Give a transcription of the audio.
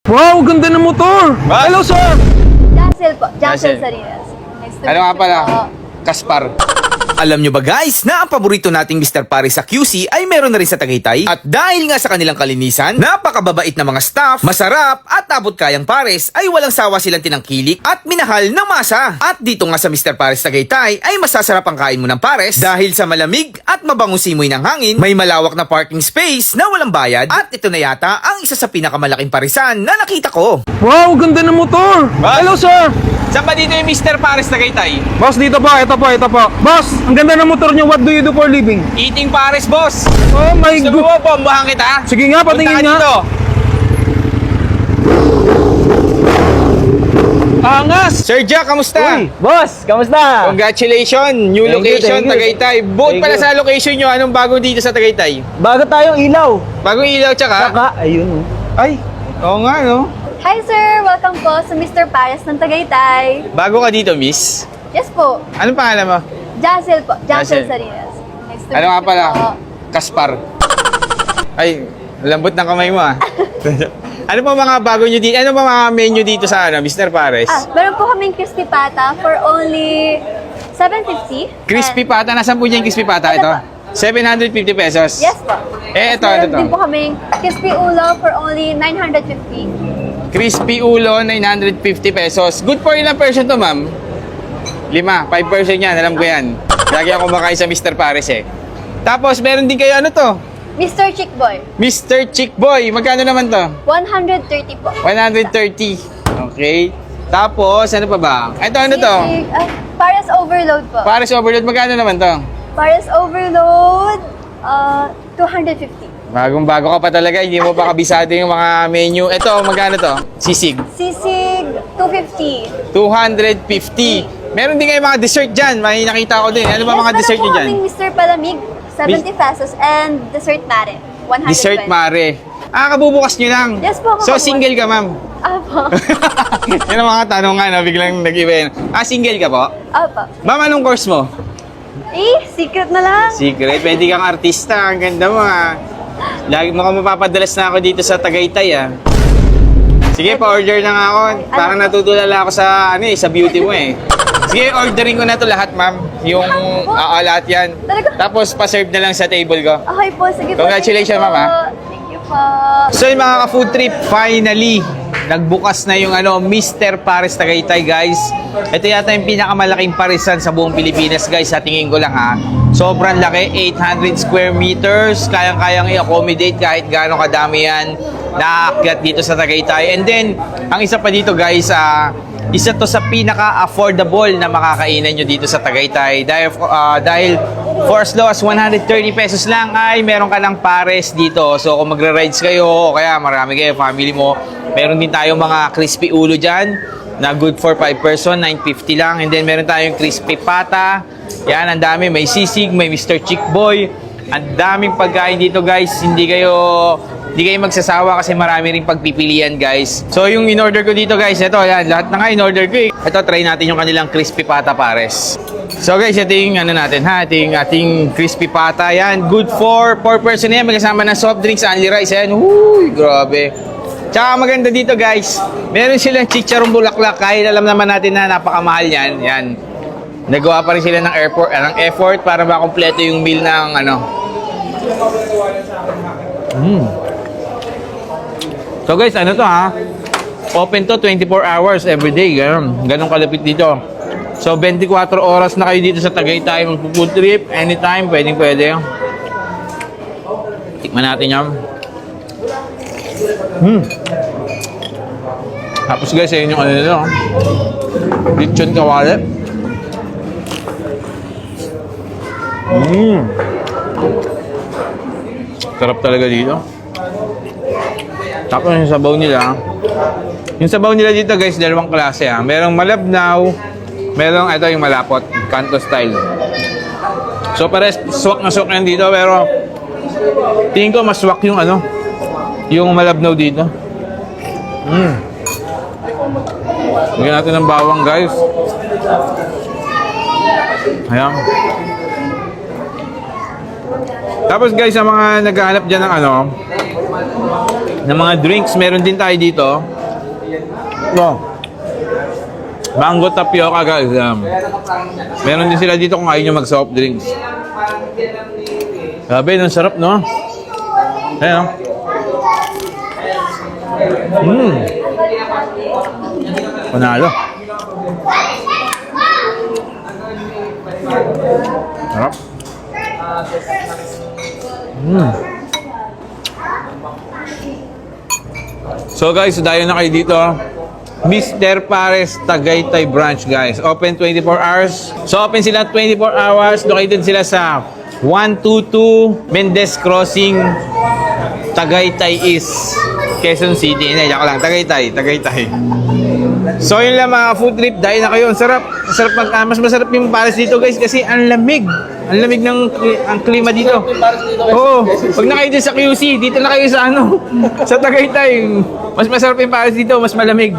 Wow, ganda ng motor! Ba? Hello, sir! Jassel po. Jassel Jassel. Sarinas. Nice to Ano meet nga you pala? po. Kaspar. Alam nyo ba guys na ang paborito nating Mr. Paris sa QC ay meron na rin sa Tagaytay? At dahil nga sa kanilang kalinisan, napakababait na mga staff, masarap at abot kayang pares ay walang sawa silang tinangkilik at minahal na masa. At dito nga sa Mr. Paris Tagaytay ay masasarap ang kain mo ng pares dahil sa malamig at mabangong simoy ng hangin, may malawak na parking space na walang bayad at ito na yata ang isa sa pinakamalaking parisan na nakita ko. Wow, ganda ng motor! Ba? Hello, sir! Saan ba dito yung Mr. Paris Tagaytay? Boss, dito po, ito po, ito po. Boss, ang ganda ng motor niyo. What do you do for living? Eating Paris, boss. Oh my Gusto mo God! ba bombahan kita? Sige nga, Punta patingin ka nga. dito. Angas! Sir Jack, kamusta? Uy, boss, kamusta? Congratulations! New Thank you, location, thank you. Tagaytay. Bukod Thank pala you. sa location nyo, anong bago dito sa Tagaytay? Bago tayong ilaw. Bagong ilaw tsaka? Saka, ayun. Oh. Ay, oo nga no. Hi sir! Welcome po sa Mr. Paris ng Tagaytay. Bago ka dito, miss. Yes po. Anong pangalan mo? Jassel po. Jassel. Jassel Sarinas. Nice to Ano meet nga you pala? po. Kaspar. Ay, lambot ng kamay mo ah. Ano pa mga bago nyo dito? Ano pa mga menu dito sa Mr. Paris? Meron po kaming crispy pata for only 750. Crispy And- pata. Nasaan po yung crispy pata? Ito Ito? po. 750 pesos. Yes po. Eh, ito, Meron ito. din po kaming crispy ulo for only 950. Crispy ulo, 950 pesos. Good for ilang person to, ma'am? 5 person yan. Alam ko yan. Lagi ako kumakain sa Mr. Paris eh. Tapos, meron din kayo ano to? Mr. Chick Boy. Mr. Chick Boy. Magkano naman to? 130 po. 130. Okay. Tapos, ano pa ba? Ito, ano to? Sisig, Paris Overload po. Paris Overload. Magkano naman to? Paris Overload, 250. Bagong-bago ka pa talaga. Hindi mo pa kabisado yung mga menu. Ito, magkano to? Sisig. Sisig, 250. 250. Meron din kayo mga dessert dyan. May nakita ko din. Ano ba mga dessert nyo dyan? Meron po kaming Mr. Palamig, 70 pesos. And dessert mare, 120. Dessert mare. Kabubukas nyo lang. Yes po, So, kakabukas. single ka, ma'am? Apo. Yan ang mga tanong nga, no? Biglang nag-iba yun. Single ka po? Apo. Ma'am, anong course mo? Secret na lang. Secret. Pwede kang artista. Ang ganda mo, ah. Lagi mo mapapadalas na ako dito sa Tagaytay, ah. Sige, pa-order na nga ako. Parang natutulala ako sa, sa beauty mo, eh. Sige, ordering ko na to lahat, ma'am. Yung, lahat yan. Talaga? Tapos, pa-serve na lang sa table ko. Okay po, sige po. Congratulations, thank you ma'am, po. Thank you po. So yung mga ka-food trip, finally, nagbukas na yung Mr. Paris Tagaytay, guys. Ito yata yung pinakamalaking parisan sa buong Pilipinas, guys. Sa tingin ko lang, ha. Sobrang laki, 800 square meters. Kayang-kayang i-accommodate kahit gaano kadami yan. Naakyat dito sa Tagaytay. And then, ang isa pa dito, guys, isa to sa pinaka-affordable na makakainan nyo dito sa Tagaytay. Dahil for as low as 130 pesos lang ay meron ka ng pares dito. So kung magra-rides kayo o kaya marami kayo, family mo, meron din tayong mga crispy ulo dyan na good for 5 person, 950 lang. And then meron tayong crispy pata. Yan, ang dami. May sisig, may Mr. Chick Boy. Ang daming pagkain dito, guys. Hindi kayo magsasawa kasi marami ring pagpipilian, guys. So, yung in-order ko dito, guys, ito, yan, lahat na nga in-order ko eh. Ito, try natin yung kanilang crispy pata pares. So, guys, ito yung natin, ha? Ito yung ating crispy pata, yan. Good for 4 person yan. Magkasama ng soft drinks, only rice, yan. Uy, grabe. Tsaka maganda dito, guys. Meron silang chicharong bulaklak. Kahit alam naman natin na napakamahal yan. Yan. Nagawa pa rin sila ng effort para makompleto yung meal ng So guys, ano to ha? Open to 24 hours every day. Ganun kalapit dito. So 24 oras na kayo dito sa Tagaytay. Mag-food trip, anytime, pwede. Tikman natin yan. Tapos guys, yun yung nito. Lechon kawali. Sarap talaga dito. Tapos yung sabaw nila dito guys, dalawang klase ha. Merong malabnaw, merong ito yung malapot, kanto style. So pares swak na swak yan dito, pero tingin ko mas swak yung yung malabnaw dito. Lagyan natin ng bawang guys. Ayan. Tapos guys, sa mga naghahanap dyan ng ng mga drinks, meron din tayo dito. Wow. Mango tapioca guys. Meron din sila dito kung ayaw nyo mag-soft drinks. Grabe, ang sarap, no? Ayan, Panalo. Sarap. So guys, dayo na kayo dito. Mr. Pares Tagaytay branch guys. Open 24 hours. So open sila 24 hours. Located sila sa 122 Mendez Crossing, Tagaytay East, Quezon City. Hindi, ako lang. Tagaytay. So yun lang mga food trip. Dahil na kayo. Ang sarap. Mas masarap yung Pares dito guys kasi ang lamig. Ang lamig ng ang klima dito. Oo. Pag na kayo dyan sa QC, dito na kayo sa sa Tagaytay. Mas masarap yung Pares dito. Mas malamig.